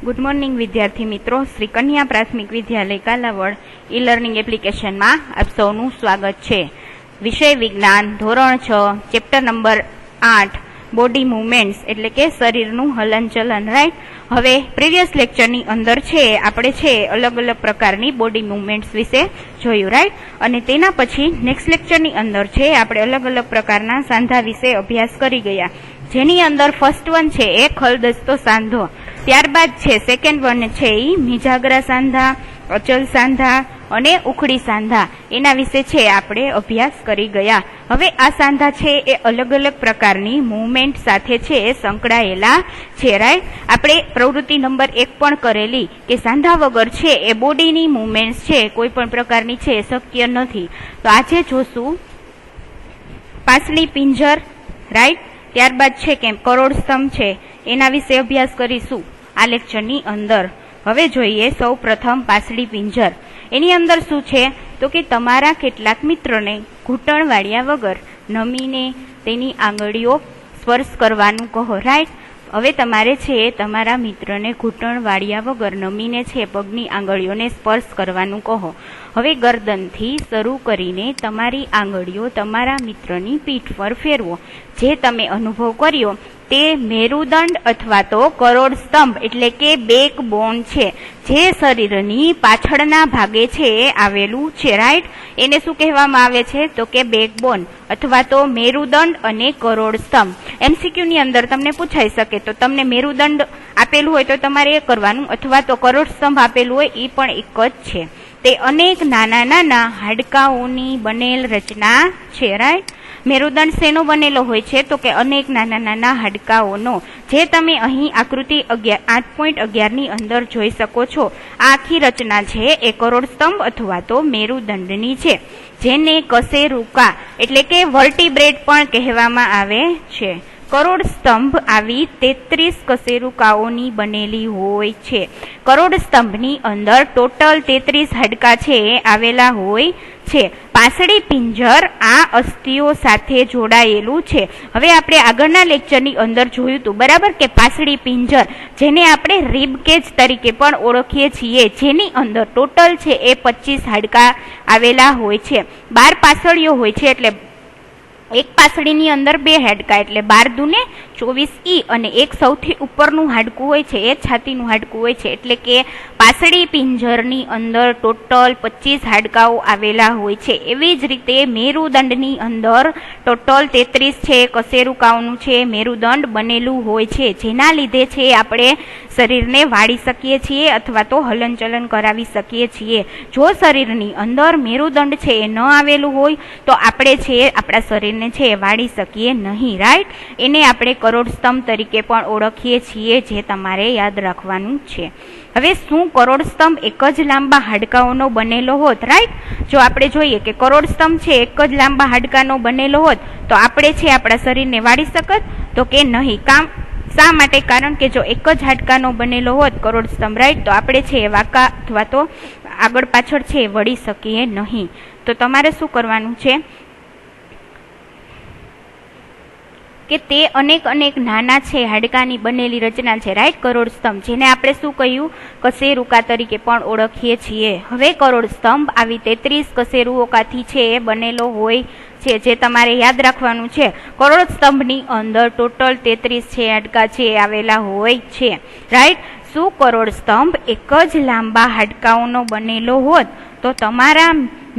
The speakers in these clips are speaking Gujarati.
ગુડ મોર્નિંગ વિદ્યાર્થી મિત્રો, શ્રી કન્યા પ્રાથમિક વિદ્યાલય કાલાવડ ઈ લર્નિંગ એપ્લિકેશનમાં આપ સૌનું સ્વાગત છે. વિષય વિજ્ઞાન ધોરણ 6 ચેપ્ટર નંબર 8 બોડી મૂવમેન્ટ્સ એટલે કે શરીરનું હલનચલન. રાઈટ. હવે પ્રીવિયસ લેક્ચરની અંદર છે આપણે છે અલગ અલગ પ્રકારની બોડી મૂવમેન્ટ્સ વિશે જોયું. રાઈટ. અને તેના પછી નેક્સ્ટ લેક્ચરની અંદર છે આપણે અલગ અલગ પ્રકારના સાંધા વિશે અભ્યાસ કરી ગયા, જેની અંદર ફર્સ્ટ વન છે એ ખલદસ્તો સાંધો, ત્યારબાદ છે સેકન્ડ વન છે એ મિજાગરા સાંધા, અચલ સાંધા અને ઉખડી સાંધા, એના વિશે છે આપણે અભ્યાસ કરી ગયા. હવે આ સાંધા છે એ અલગ અલગ પ્રકારની મૂવમેન્ટ સાથે છે સંકળાયેલા છે. રાઈટ. આપણે પ્રવૃત્તિ નંબર 1 પણ કરેલી કે સાંધા વગર છે એ બોડીની મૂવમેન્ટ છે કોઈ પણ પ્રકારની છે શક્ય નથી. તો આજે જોશું પાછલી પિંજર. રાઈટ. ત્યારબાદ છે કે કરોડ સ્તંભ છે એના વિશે અભ્યાસ કરીશું આ લેક્ચરની અંદર. હવે જોઈએ સૌ પ્રથમ પાછલી પિંજર. એની અંદર શું છે તો કે તમારા કેટલાક મિત્રોને ઘૂંટણ વાળ્યા વગર નમીને તેની આંગળીઓ સ્પર્શ કરવાનું કહો. રાઈટ. હવે તમારે છે તમારા મિત્રને ઘૂંટણ વાળ્યા વગર નમીને છે પગની આંગળીઓને સ્પર્શ કરવાનું કહો. હવે ગરદનથી શરૂ કરીને તમારી આંગળીઓ તમારા મિત્રની પીઠ પર ફેરવો. જે તમે અનુભવ કર્યો તે મેરુદંડ અથવા તો કરોડ સ્તંભ એટલે કે બેકબોન છે, જે શરીરની પાછળના ભાગે છે આવેલું છે. રાઈટ. એને શું કહેવામાં આવે છે તો કે બેકબોન અથવા તો મેરુદંડ અને કરોડ સ્તંભ. MCQ ની અંદર તમને પૂછાઈ શકે તો તમને મેરુદંડ આપેલું હોય તો તમારે એ કરવાનું, અથવા તો કરોડ સ્તંભ આપેલું હોય એ પણ એક જ છે. તે અનેક નાના નાના હાડકાઓની બનેલ રચના છે. રાઈટ. મેરુદંડ શેનો બનેલો હોય છે તો કે અનેક નાના નાના હાડકાઓનો, જે તમે અહીં આકૃતિ 8.11 ની અંદર જોઈ શકો છો. આ આખી રચના છે એ કરોડ સ્તંભ અથવા તો મેરુદંડની છે, જેને કશેરુકા એટલે કે વર્ટિબ્રેટ પણ કહેવામાં આવે છે. કરોડ સ્તંભ આવી 33 કશેરુકાઓની બનેલી હોય છે. કરોડ સ્તંભની અંદર ટોટલ 33 હાડકા છે આવેલા હોય છે. પાછળી પિંજર આ અસ્થિઓ સાથે જોડાયેલું છે. હવે આપણે આગળના લેક્ચરની અંદર જોયું હતું, બરાબર, કે પાછળી પિંજર જેને આપણે રિબકેજ તરીકે પણ ઓળખીએ છીએ, જેની અંદર ટોટલ છે એ 25 હાડકા આવેલા હોય છે. 12 પાછળીઓ હોય છે, એટલે એક પાછળીની અંદર 2 હાડકા એટલે 12 દુને 24 અને એક સૌથી ઉપરનું હાડકું હોય છે એ છાતીનું હાડકું હોય છે, એટલે કે પાછળી પિંજરની અંદર ટોટલ 25 હાડકાઓ આવેલા હોય છે. એવી જ રીતે મેરુદંડની અંદર ટોટલ 33 છે કશેરુકાઓનું છે મેરુદંડ બનેલું હોય છે, જેના લીધે છે આપણે શરીરને વાળી શકીએ છીએ અથવા તો હલનચલન કરાવી શકીએ છીએ. જો શરીરની અંદર મેરુદંડ છે એ ન આવેલું હોય તો આપણે છે આપણા શરીરને છે વાળી શકીએ નહીં. રાઈટ. એને આપણે કરોડ સ્તંભ તરીકે પણ ઓળખીએ છીએ, જે તમારે યાદ રાખવાનું છે. હવે શું કરોડ સ્તંભ એક જ લાંબા હાડકાઓનો બનેલો હોત? રાઈટ. જો આપણે જોઈએ કે કરોડ સ્તંભ છે એક જ લાંબા હાડકાનો બનેલો હોત તો આપણે છે આપણા શરીરને વાળી શકત તો કે નહીં. શા માટે? કારણ કે જો એક જ હાડકાનો બનેલો હોત કરોડ સ્તંભ, રાઈટ, તો આપણે છે વાંકા અથવા તો આગળ પાછળ છે વળી શકીએ નહીં. તો તમારે શું કરવાનું છે કે તે અનેક નાના છે હાડકાની બનેલી રચના છે. રાઈટ. કરોડ સ્તંભ, જેને આપણે શું કહ્યું કશેરુકા તરીકે પણ ઓળખીએ છીએ. હવે કરોડ સ્તંભ આવી 33 કશેરુકાથી છે બનેલો હોય છે, જે તમારે યાદ રાખવાનું છે. કરોડ સ્તંભની અંદર ટોટલ 33 છે હાડકા છે આવેલા હોય છે. રાઈટ. શું કરોડ સ્તંભ એક જ લાંબા હાડકાઓનો બનેલો હોત તો તમારા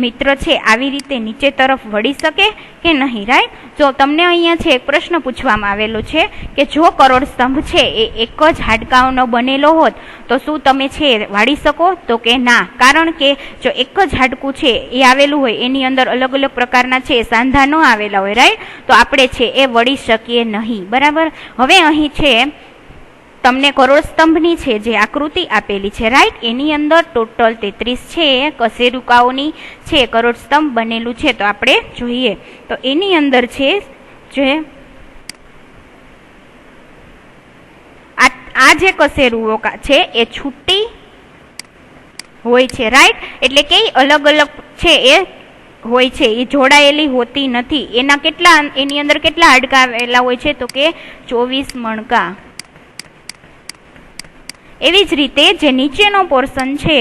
મિત્ર છે આવી રીતે નીચે તરફ વળી શકે કે નહીં? રાઈટ. જો તમને અહીંયા છે એક પ્રશ્ન પૂછવામાં આવેલો છે કે જો કરોડ સ્તંભ છે એ એક જ હાડકાઓનો બનેલો હોત તો શું તમે છે વાળી શકો? તો કે ના. કારણ કે જો એક જ હાડકું છે એ આવેલું હોય એની અંદર અલગ અલગ પ્રકારના છે સાંધા ન આવેલા હોય, રાઈટ, તો આપણે છે એ વળી શકીએ નહીં. બરાબર. હવે અહીં છે તમને કરોડ સ્તંભની છે જે આકૃતિ આપેલી છે, રાઈટ, એની અંદર ટોટલ 33 છે કશેરુકાઓની છે કરોડ સ્તંભ બનેલું છે. તો આપણે જોઈએ તો એની અંદર છે જે આ જે કશેરુકા છે એ છૂટી હોય છે. રાઈટ. એટલે કે અલગ અલગ છે એ હોય છે, એ જોડાયેલી હોતી નથી. એની અંદર કેટલા હાડકા આવેલા હોય છે તો કે 24 મણકા. एवी ज रीते जे नीचेनो पोर्शन छे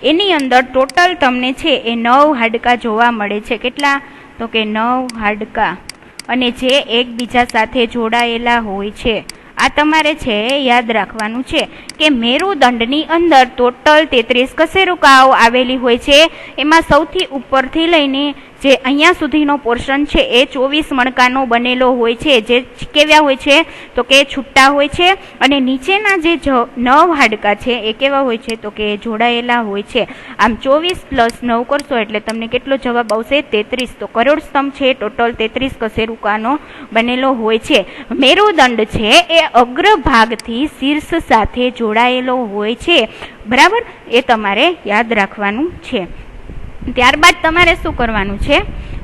एनी अंदर टोटल तमने छे ए 9 हाडका जोवा मळे छे। केटला? तो के 9 हाडका अने जे एकबीजा साथे जोडायेला होय छे। आ तमारे छे याद राखवानुं छे के मेरुदंडनी अंदर टोटल 33 कशेरुकाओ आवेली होय छे। एमां सौथी उपरथी लईने जे अहींया सुधीनो पोर्शन छे ए 24 मणकानो बनेलो होय छे। जे केवा होय छे? तो के छूटा होय छे अने नीचेना जे 9 हाडका छे ए केवा होय छे? तो के जोडायेला होय छे। आम 24 + 9 करशो एटले तमने केटलो जवाब आवशे? 33। तो करोड़ स्तंभ छे टोटल 33 कशेरुकानो बनेलो होय छे। मेरुदंड छे ए अग्रभागथी शीर्ष साथे जोडायेलो होय छे। बराबर? ए तमारे याद राखवानुं छे। त्यारबाद तमारे शुं करवानुं छे?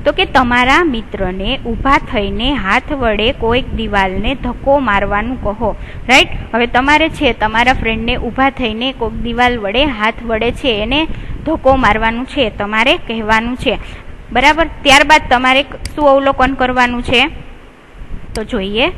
तो के तमारा मित्रने ऊभा थईने हाथ वडे कोईक दीवालने धक्को मारवानुं कहो। राइट? हवे तमारे छे तमारा फ्रेंडने ऊभा थईने कोईक दीवाल वडे हाथ वडे छे एने धक्को मारवानुं छे तमारे कहेवानुं छे। बराबर? त्यारबाद तमारे शुं अवलोकन करवानुं छे? तो जोईए।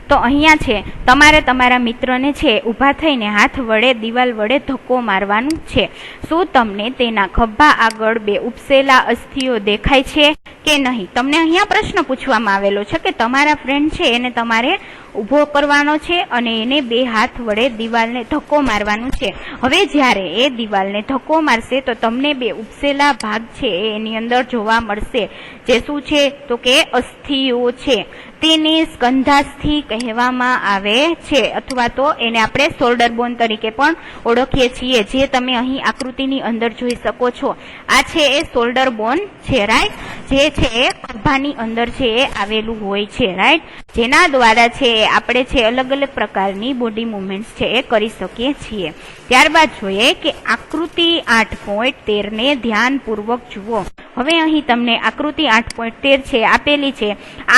तो अहींया छे तमारे तमारा मित्रने छे ऊभा थईने हाथ वडे दीवाल वडे धक्को मारवानुं छे। शुं तमने तेना खभा आगळ बे उपसेला अस्थिओ देखाय छे के नहीं? तमने अहींया प्रश्न पूछवामां आवेलो छे के तमारा फ्रेंड छे एने तमारे ऊभो करवानो छे अने एने बे हाथ वडे दीवालने धक्को मारवानुं छे। हवे ज्यारे ए दीवालने धक्को मारशे तो तमने बे उपसेला भाग छे एनी अंदर जोवा मळशे जे शुं छे? तो के अस्थिओ छे। तेने स्कंधास्थि कहेवामां आवे छे अथवा तो एने आपणे शोल्डर बोन तरीके पण ओळखीए छीए। जे तमे અહીં आकृतिनी अंदर જોઈ શકો છો આ છે એ શોલ્ડર બોન છે। રાઈટ? જે છે એ ખભાની અંદર છે એ આવેલું હોય છે। રાઈટ? જેના દ્વારા છે આપણે છે અલગ અલગ પ્રકારની બોડી મુવમેન્ટ્સ છે એ કરી શકીએ છીએ। ત્યારબાદ જોઈએ કે આકૃતિ 8.13 ને ધ્યાનપૂર્વક જુઓ। હવે અહીં તમને આકૃતિ 8.13 છે આપેલી છે।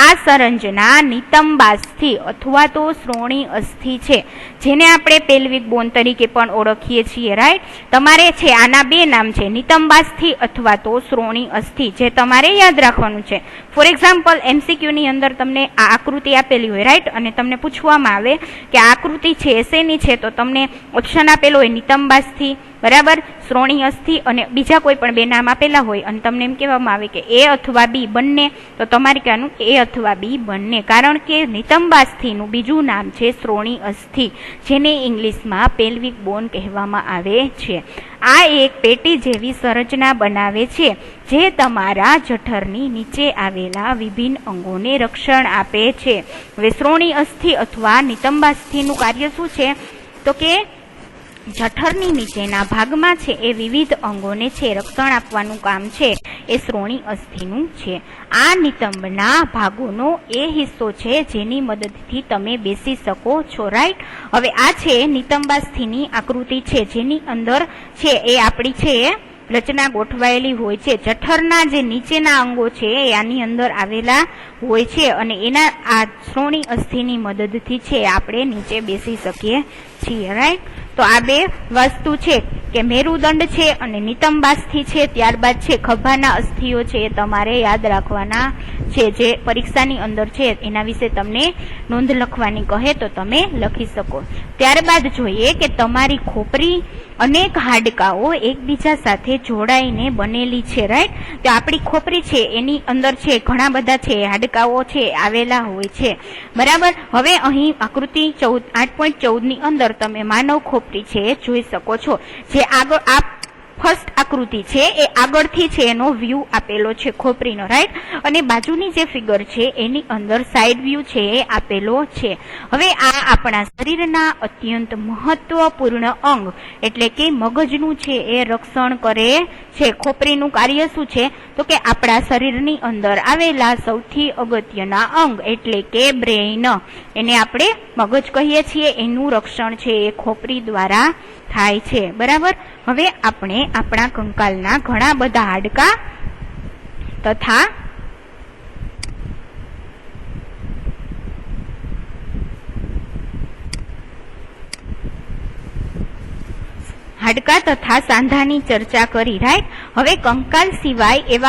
આ સંરચના નિતંબાસ્થિ અથવા તો શ્રોણી અસ્થિ છે જેને આપણે પેલ્વિક બોન તરીકે પણ ઓળખીએ છીએ। રાઈટ? તમારે છે આના બે નામ છે નિતંબાસ્થિ અથવા તો શ્રોણી અસ્થિ જે તમારે યાદ રાખવાનું છે। ફોર એક્ઝામ્પલ MCQ ની અંદર તમને આ આકૃતિ આપેલી હોય રાઈટ અને તમને પૂછવામાં આવે કે આ આકૃતિ છે શેની છે તો તમને ઓપ્શન આપેલો હોય નિતંબાસ્થિ बराबर श्रोणी अस्थि અને બીજા કોઈ પણ બે નામ આપેલા હોય અને તમને એમ કહેવામાં આવે કે એ અથવા બી બંને તો તમારે કહેવાનું એ અથવા બી બંને કારણ કે નિતંબાસ્થિનું બીજું નામ છે શ્રોણી અસ્થિ જેને ઇંગ્લિશમાં પેલ્વિક બોન કહેવામાં આવે છે। આ એક પેટી જેવી સંરચના બનાવે છે જે તમારા જઠરની નીચે આવેલા વિભિન્ન અંગોને રક્ષણ આપે છે। હવે શ્રોણી અસ્થિ અથવા નિતંબાસ્થિનું કાર્ય શું છે તો કે જઠરની નીચેના ભાગમાં છે એ વિવિધ અંગોને છે રક્ષણ આપવાનું કામ છે એ શ્રોણી અસ્થિનું છે। આ નિતંબના ભાગોનો એ હિસ્સો છે જેની મદદથી તમે બેસી શકો છો। રાઈટ? હવે આ છે નિતંબાસ્થિની આકૃતિ છે જેની અંદર છે એ આપણી છે રચના ગોઠવાયેલી હોય છે। જઠરના જે નીચેના અંગો છે એ આની અંદર આવેલા હોય છે અને એના આ શ્રોણી અસ્થિની મદદથી છે આપણે નીચે બેસી શકીએ છીએ। રાઈટ? તો આ બે વસ્તુ છે કે મેરુદંડ છે અને નિતંબાસ્થિ છે ત્યારબાદ છે ખભાના અસ્થિઓ છે એ તમારે યાદ રાખવાના છે જે પરીક્ષાની અંદર છે એના વિશે તમને નોંધ લખવાની કહે તો તમે લખી શકો। ત્યારબાદ જોઈએ કે તમારી ખોપરી અનેક હાડકાઓ એકબીજા સાથે જોડાઈને બનેલી છે। રાઈટ? તો આપણી ખોપરી છે એની અંદર છે ઘણા બધા છે હાડકાઓ છે આવેલા હોય છે। બરાબર? હવે અહીં આકૃતિ 8.14 ની અંદર તમે માનવ ખોપરી છે જોઈ શકો છો જે આગળ આ ફર્સ્ટ આકૃતિ છે એ આગળથી છે એનો વ્યૂ આપેલો છે ખોપરીનો। રાઈટ? અને બાજુની જે ફિગર છે એની અંદર સાઈડ વ્યૂ છે એ આપેલો છે। હવે આ આપણા શરીરના અત્યંત મહત્વપૂર્ણ અંગ એટલે કે મગજનું છે એ રક્ષણ કરે છે। ખોપરીનું કાર્ય શું છે તો કે આપણા શરીરની અંદર આવેલા સૌથી અગત્યના અંગ એટલે કે બ્રેઇન એને આપણે મગજ કહીએ છીએ એનું રક્ષણ છે એ ખોપરી દ્વારા થાય છે। બરાબર? હવે આપણે આપણા કંકાલના ઘણા બધા હાડકા તથા હાડકા તથા સાંધાની ચર્ચા કરી, રાઈટ। હવે કંકાલ સિવાય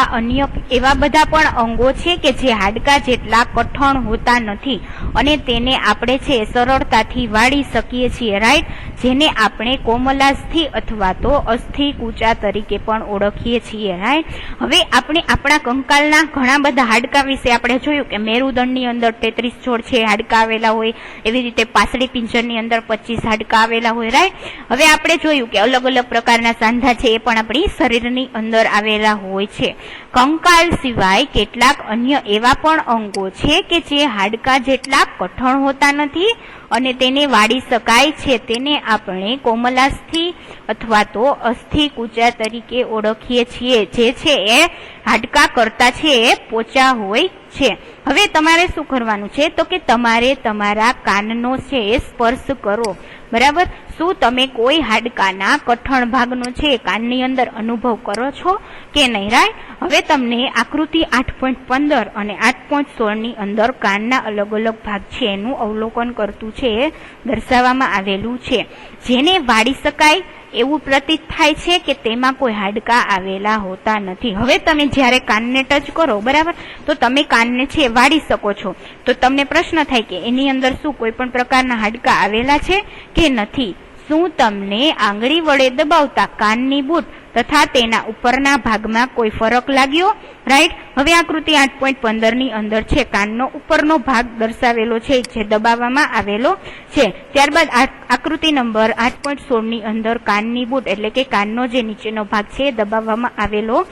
એવા બધા પણ અંગો છે કે જે હાડકા જેટલા કઠણ હોતા નથી અને તેને આપણે છે સરળતાથી વાળી શકીએ છીએ, રાઈટ, જેને આપણે કોમલાસ્થિ અથવા તો અસ્થિ કૂચા તરીકે પણ ઓળખીએ છીએ, રાઈટ। હવે આપણે આપણા કંકાલના ઘણા બધા હાડકા વિશે આપણે જોયું કે મેરુદંડની અંદર 33 જોડ છે હાડકા આવેલા હોય, એવી રીતે પાસળી પિંજરની અંદર 25 હાડકા આવેલા હોય, રાઈટ। હવે આપણે જોયું કે અલગ અલગ પ્રકારના સાંધા છે એ પણ આપણી શરીરની અંદર આવેલા હોય છે। કંકાલ સિવાય કેટલાક અન્ય એવા પણ અંગો છે કે જે હાડકા જેટલા કઠણ હોતા નથી અને તેને વાળી શકાય છે, તેને આપણે કોમલાસ્થિ અથવા તો અસ્થિ કૂચા તરીકે ઓળખીએ છીએ, જે છે એ હાડકા કરતા છે એ પોચા હોય છે। હવે તમારે શું કરવાનું છે તો કે તમારે તમારા કાનનો છે એ સ્પર્શ કરો, બરાબર। શું તમે કોઈ હાડકાના કઠણ ભાગનો છે કાનની અંદર અનુભવ કરો છો કે નહીં, રાઈટ। હવે તમને આકૃતિ 8.15 અને 8.16 ની અંદર કાનના અલગ અલગ ભાગ છે એનું અવલોકન કરતું છે દર્શાવવામાં આવેલું છે, જેને વાળી શકાય એવું પ્રતીત થાય છે કે તેમાં કોઈ હાડકા આવેલા હોતા નથી। હવે તમે જ્યારે કાનને ટચ કરો, બરાબર, તો તમે કાનને છે વાળી શકો છો, તો તમને પ્રશ્ન થાય કે એની અંદર શું કોઈ પણ પ્રકારના હાડકા આવેલા છે કે નથી। શું તમને આંગળી વડે દબાવતા કાનની બૂટ તથા તેના ઉપરના ભાગમાં કોઈ ફરક લાગ્યો, રાઈટ। હવે આકૃતિ 8.15 ની અંદર છે કાનનો ઉપરનો ભાગ દર્શાવેલો છે જે દબાવવામાં આવેલો છે। ત્યારબાદ આકૃતિ નંબર 8.16 ની અંદર કાનની બૂટ એટલે કે કાનનો જે નીચેનો ભાગ છે દબાવવામાં આવેલો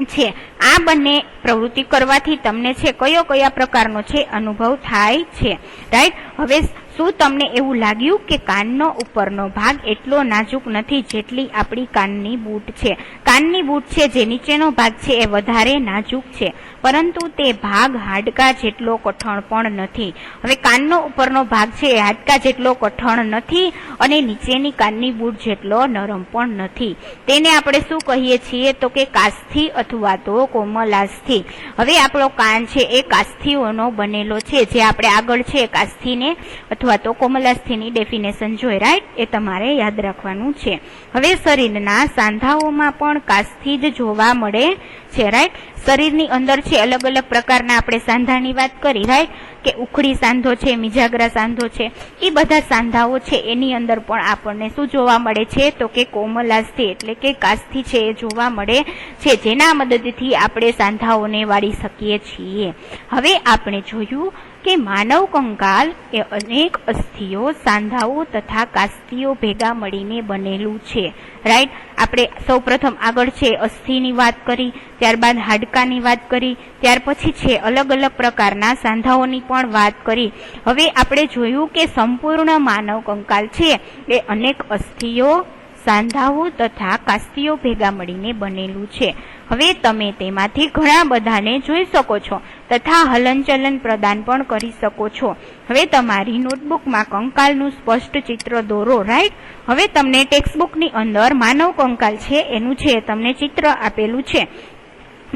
છે। આ બંને પ્રવૃત્તિ કરવાથી તમને છે કયા પ્રકારનો છે અનુભવ થાય છે, રાઈટ। હવે શું તમને એવું લાગ્યું કે કાનનો ઉપરનો ભાગ એટલો નાજુક નથી જેટલી આપણી કાનની બૂટ છે? કાનની બૂટ છે જે નીચેનો ભાગ છે એ વધારે નાજુક છે, પરંતુ તે ભાગ હાડકા જેટલો કઠણ પણ નથી। હવે કાનનો ઉપરનો ભાગ છે એ હાડકા જેટલો કઠણ નથી અને નીચેની કાનની બૂટ જેટલો નરમ પણ નથી। તેને આપણે શું કહીએ છીએ તો કે કાસ્થિ અથવા તો કોમલાસ્થિ। હવે આપણો કાન છે એ કાસ્થિઓનો બનેલો છે, જે આપણે આગળ છે કાસ્થિને અથવા તો કોમલાસ્થિની ડેફિનેશન જોઈ, રાઈટ, એ તમારે યાદ રાખવાનું છે। હવે શરીરના સાંધાઓમાં પણ કાસ્થિ જ જોવા મળે છે, રાઈટ। શરીરની અંદર છે અલગ અલગ પ્રકારના આપણે સાંધાની વાત કરી, રાઈટ, કે ઉખડી સાંધો છે, મિજાગરા સાંધો છે, એ બધા સાંધાઓ છે એની અંદર પણ આપણને શું જોવા મળે છે તો કે કોમલાસ્થિ એટલે કે કાસ્થિ છે એ જોવા મળે છે, જેના મદદથી આપણે સાંધાઓને વાળી શકીએ છીએ। હવે આપણે જોયું કે માનવ કંકાલ એ અનેક અસ્થિઓ, સાંધાઓ તથા કાસ્થિઓ ભેગા મળીને બનેલું છે, રાઈટ। આપણે સૌપ્રથમ આગળ છે અસ્થિની વાત કરી, ત્યારબાદ હાડકાની વાત કરી, ત્યાર પછી છે અલગ અલગ પ્રકારના સાંધાઓની પણ વાત કરી। હવે આપણે જોયું કે સંપૂર્ણ માનવ કંકાલ છે એ અનેક અસ્થિઓ, સાંધાઓ તથા કાસ્થિઓ ભેગા મળીને બનેલું છે। હવે તમે તેમાંથી ઘણા બધાને જોઈ શકો છો તથા હલનચલન પ્રદાન પણ કરી શકો છો। હવે તમારી નોટબુકમાં કંકાલનું સ્પષ્ટ ચિત્ર દોરો, રાઈટ। હવે તમને ટેક્સ્ટબુકની અંદર માનવ કંકાલ છે એનું છે તમને ચિત્ર આપેલું છે,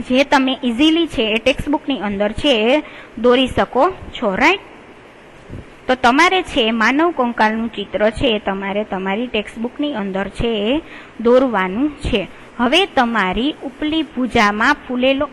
જે તમે ઇઝીલી છે એ ટેક્સ્ટબુકની અંદર છે એ દોરી શકો છો, રાઈટ। તો તમારે છે માનવ કંકાલનું ચિત્ર છે એ તમારે તમારી ટેક્સ્ટબુકની અંદર છે એ દોરવાનું છે। હવે તમારી ઉપલી ભુજામાં ફૂલેલો,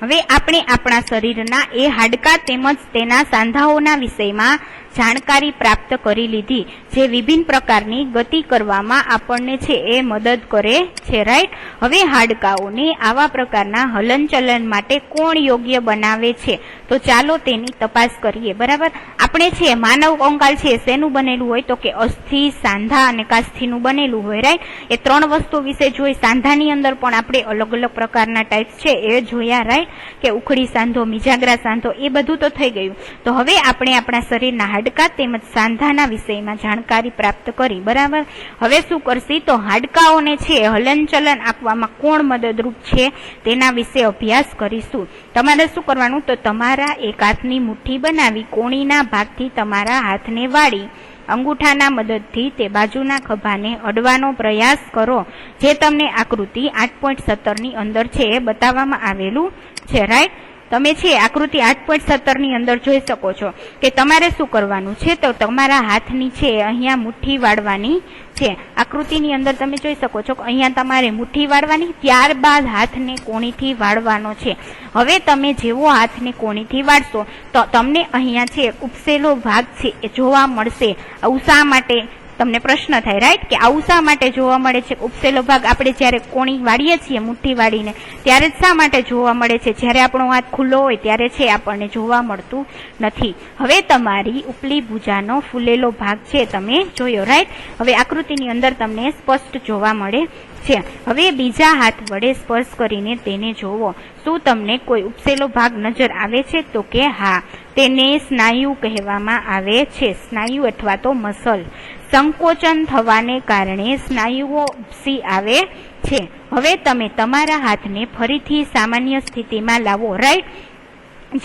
હવે આપણે આપણા શરીરના એ હાડકા તેમજ તેના સાંધાઓના વિષયમાં જાણકારી પ્રાપ્ત કરી લીધી, જે વિભિન્ન પ્રકારની ગતિ કરવામાં આપણને છે એ મદદ કરે છે, રાઈટ। હવે હાડકાઓને આવા પ્રકારના હલનચલન માટે કોણ યોગ્ય બનાવે છે તો ચાલો તેની તપાસ કરીએ, બરાબર। આપણે છે માનવ કંકાલ છે શેનું બનેલું હોય તો કે અસ્થિ, સાંધા અને કાસ્થિનું બનેલું હોય, રાઈટ। એ ત્રણ વસ્તુ વિશે જોઈ। સાંધાની અંદર પણ આપણે અલગ અલગ પ્રકારના ટાઈપ્સ છે એ જોયા, રાઈટ, કે ઉખડી સાંધો, મિજાગરા સાંધો, એ બધું તો થઈ ગયું। તો હવે આપણે આપણા શરીરના હાડકા તેમજ સાંધાના વિષયમાં જાણકારી પ્રાપ્ત કરી, બરાબર। હવે શું કરશી તો હાડકાઓને છે હલનચલન આપવામાં કોણ મદદરૂપ છે તેના વિશે અભ્યાસ કરીશું। તમારે શું કરવાનું તો તમારા એક હાથની મુઠ્ઠી બનાવી કોણીના ભાગથી તમારા હાથને વાળી અંગૂઠાના મદદથી તે બાજુના ખભાને અડવાનો પ્રયાસ કરો, જે તમને આકૃતિ 8.17 ની અંદર છે એ બતાવવામાં આવેલું છે, રાઈટ। તમે છે આકૃતિ 8.17 ની અંદર જોઈ શકો છો કે તમારે શું કરવાનું છે, તો તમારા હાથની છે અહીંયા મુઠ્ઠી વાળવાની છે. આકૃતિની અંદર તમે જોઈ શકો છો કે અહીંયા તમારે મુઠ્ઠી વાળવાની, ત્યારબાદ હાથને કોણીથી વાળવાનો છે. હવે તમે જેવો હાથને કોણીથી વાળશો તો તમને અહીંયા છે ઉપસેલો ભાગ છે એ જોવા મળશે. આવું શા માટે તમને પ્રશ્ન થાય, રાઈટ, કે આવું શા માટે જોવા મળે છે? ઉપસેલો ભાગ આપણે જ્યારે કોણી વાળીએ છીએ મુઠ્ઠી વાળીને ત્યારે જ શા માટે જોવા મળે છે? જ્યારે આપણો હાથ ખુલ્લો હોય ત્યારે છે આપણને જોવા મળતું નથી. હવે તમારી ઉપલી ભુજાનો ફૂલેલો ભાગ છે તમે જોયો, રાઈટ. હવે આકૃતિની અંદર તમને સ્પષ્ટ જોવા મળે છે. હવે બીજા હાથ વડે સ્પર્શ કરીને તેને જોવો. શું તમને કોઈ ઉપસેલો ભાગ નજર આવે છે? તો કે હા, તેને સ્નાયુ કહેવામાં આવે છે. સ્નાયુ અથવા તો મસલ. સંકોચન થવાને કારણે સ્નાયુઓ ઉપસી આવે છે. હવે તમે તમારા હાથને ફરીથી સામાન્ય સ્થિતિમાં લાવો, રાઈટ.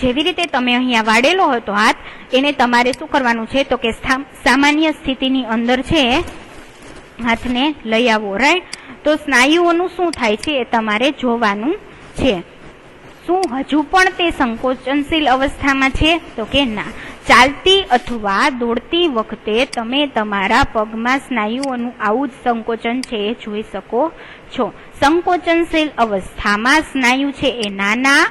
જેવી રીતે તમે અહીંયા વાળેલો હતો હાથ, એને તમારે શું કરવાનું છે, તો કે સામાન્ય સ્થિતિની અંદર છે હાથને લઈ આવો, રાઈટ. તો સ્નાયુઓનું શું થાય છે એ તમારે જોવાનું છે. શું હજુ પણ તે સંકોચનશીલ અવસ્થામાં છે? તો કે ના. ચાલતી અથવા દોડતી વખતે તમે તમારા પગમાં સ્નાયુઓનું આવું જ સંકોચન છે એ જોઈ શકો છો. સંકોચનશીલ અવસ્થામાં સ્નાયુ છે એ નાના,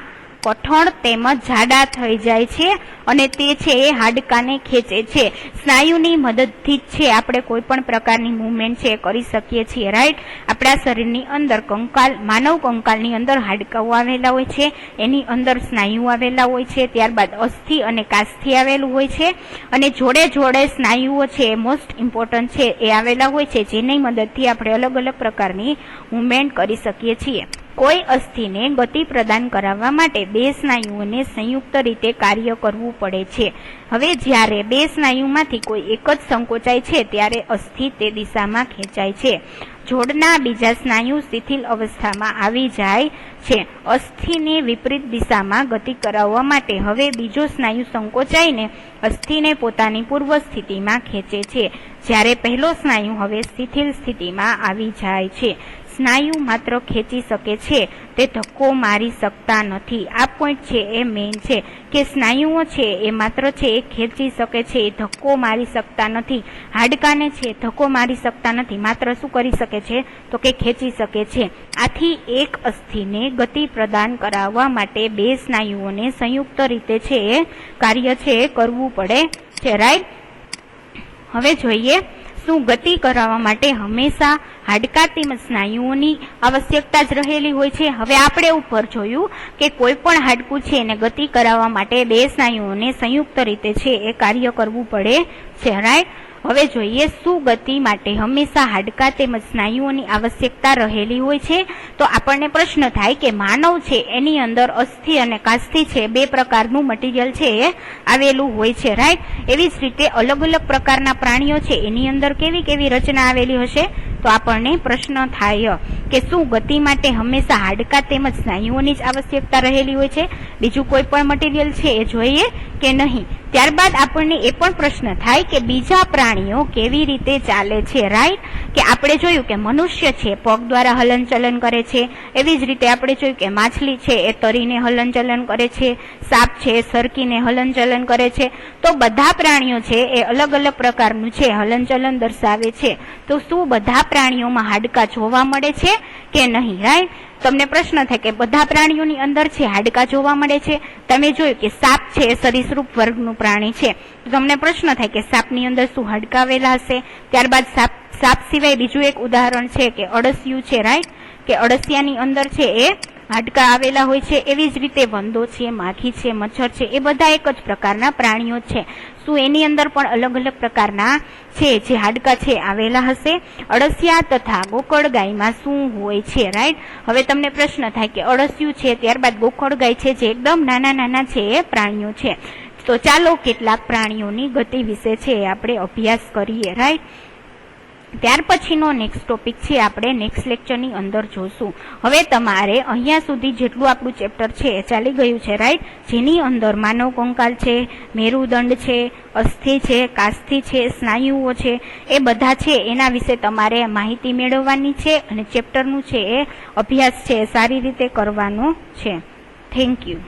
કઠણ તેમજ જાડા થઈ જાય છે અને તે છે એ હાડકાને ખેંચે છે. સ્નાયુની મદદથી જ છે આપણે કોઈ પણ પ્રકારની મૂવમેન્ટ છે કરી શકીએ છીએ, રાઈટ. આપણા શરીરની અંદર કંકાલ, માનવ કંકાલની અંદર હાડકાઓ આવેલા હોય છે, એની અંદર સ્નાયુ આવેલા હોય છે, ત્યારબાદ અસ્થિ અને કાસ્થિ આવેલું હોય છે અને જોડે જોડે સ્નાયુઓ છે મોસ્ટ ઇમ્પોર્ટન્ટ છે એ આવેલા હોય છે, જેની મદદથી આપણે અલગ અલગ પ્રકારની મૂવમેન્ટ કરી શકીએ છીએ. કોઈ અસ્થિને ગતિ પ્રદાન કરાવવા માટે બે સ્નાયુઓને સંયુક્ત રીતે કાર્ય કરવું પડે છે. હવે જ્યારે બે સ્નાયુમાંથી કોઈ એક જ સંકોચાય છે ત્યારે અસ્થિ તે દિશામાં ખેંચાય છે. જોડના બીજા સ્નાયુ શિથિલ અવસ્થામાં આવી જાય છે. અસ્થિને વિપરીત દિશામાં ગતિ કરાવવા માટે હવે બીજો સ્નાયુ સંકોચાઈને અસ્થિને પોતાની પૂર્વ સ્થિતિમાં ખેંચે છે, જ્યારે પહેલો સ્નાયુ હવે શિથિલ સ્થિતિમાં આવી જાય છે. સ્નાયુ માત્ર ખેંચી શકે છે, તે ધક્કો મારી શકતા નથી. આ પોઈન્ટ છે એ મેઇન છે કે સ્નાયુઓ છે એ માત્ર છે એ ખેંચી શકે છે, એ ધક્કો મારી શકતા નથી. હાડકાને છે ધક્કો મારી શકતા નથી, માત્ર શું કરી શકે છે, તો કે ખેંચી શકે છે. આથી એક અસ્થિને ગતિ પ્રદાન કરાવવા માટે બે સ્નાયુઓને સંયુક્ત રીતે છે એ કાર્ય છે એ કરવું પડે છે, રાઈટ. હવે જોઈએ, શું ગતિ કરાવવા માટે હંમેશા હાડકા તેમજ સ્નાયુઓની આવશ્યકતા જ રહેલી હોય છે? હવે આપણે ઉપર જોયું કે કોઈ પણ હાડકું છે એને ગતિ કરાવવા માટે બે સ્નાયુઓને સંયુક્ત રીતે છે એ કાર્ય કરવું પડે છે, રાઈટ. હવે જોઈએ, શું ગતિ માટે હંમેશા હાડકા તેમજ સ્નાયુઓની આવશ્યકતા રહેલી હોય છે? તો આપણને પ્રશ્ન થાય કે માનવ છે એની અંદર અસ્થિ અને કાસ્થિ છે બે પ્રકારનું મટીરિયલ છે એ આવેલું હોય છે, રાઈટ. એવી જ રીતે અલગ અલગ પ્રકારના પ્રાણીઓ છે એની અંદર કેવી કેવી રચના આવેલી હશે? તો આપણને પ્રશ્ન થાય કે શું ગતિ માટે હંમેશા હાડકા તેમજ સ્નાયુઓની જ આવશ્યકતા રહેલી હોય છે, બીજું કોઈ પણ મટીરિયલ છે એ જોઈએ કે નહીં? ત્યારબાદ આપણને એ પણ પ્રશ્ન થાય કે બીજા પ્રાણીઓ કેવી રીતે ચાલે છે, રાઈટ. કે આપણે જોયું કે મનુષ્ય છે પગ દ્વારા હલનચલન કરે છે, એવી જ રીતે આપણે જોયું કે માછલી છે એ તરીને હલનચલન કરે છે, સાપ છે એ સરકીને હલનચલન કરે છે. તો બધા પ્રાણીઓ છે એ અલગ અલગ પ્રકારનું છે હલનચલન દર્શાવે છે. તો શું બધા પ્રાણીઓમાં હાડકા જોવા મળે છે કે નહીં, રાઈટ. તમને પ્રશ્ન થાય કે બધા પ્રાણીઓની અંદર છે હાડકા જોવા મળે છે. તમે જોયું કે સાપ છે એ સરીસૃપ વર્ગનું પ્રાણી છે, તો તમને પ્રશ્ન થાય કે સાપની અંદર શું હાડકા આવેલા હશે? ત્યારબાદ સાપ સિવાય બીજું એક ઉદાહરણ છે કે અળસિયું છે, રાઈટ. કે અળસિયાની અંદર છે એ હાડકા આવેલા હોય છે. એવી જ રીતે વંદો છે, માખી છે, મચ્છર છે, એ બધા એક જ પ્રકારના પ્રાણીઓ છે. શું એની અંદર પણ અલગ અલગ પ્રકારના છે જે હાડકા છે આવેલા હશે? અળસિયા તથા ગોકળ ગાયમાં શું હોય છે, રાઈટ. હવે તમને પ્રશ્ન થાય કે અળસિયું છે, ત્યારબાદ ગોકળ ગાય છે જે એકદમ નાના નાના છે એ પ્રાણીઓ છે. તો ચાલો કેટલાક પ્રાણીઓની ગતિ વિશે છે આપણે અભ્યાસ કરીએ, રાઈટ. ત્યાર પછીનો નેક્સ્ટ ટોપિક છે આપણે નેક્સ્ટ લેક્ચરની અંદર જોશું. હવે તમારે અહીંયા સુધી જેટલું આપણું ચેપ્ટર છે એ ચાલી ગયું છે, રાઈટ. જેની અંદર માનવ કંકાલ છે, મેરુદંડ છે, અસ્થિ છે, કાસ્થિ છે, સ્નાયુઓ છે, એ બધા છે એના વિશે તમારે માહિતી મેળવવાની છે અને ચેપ્ટરનું છે એ અભ્યાસ છે સારી રીતે કરવાનો છે. Thank you.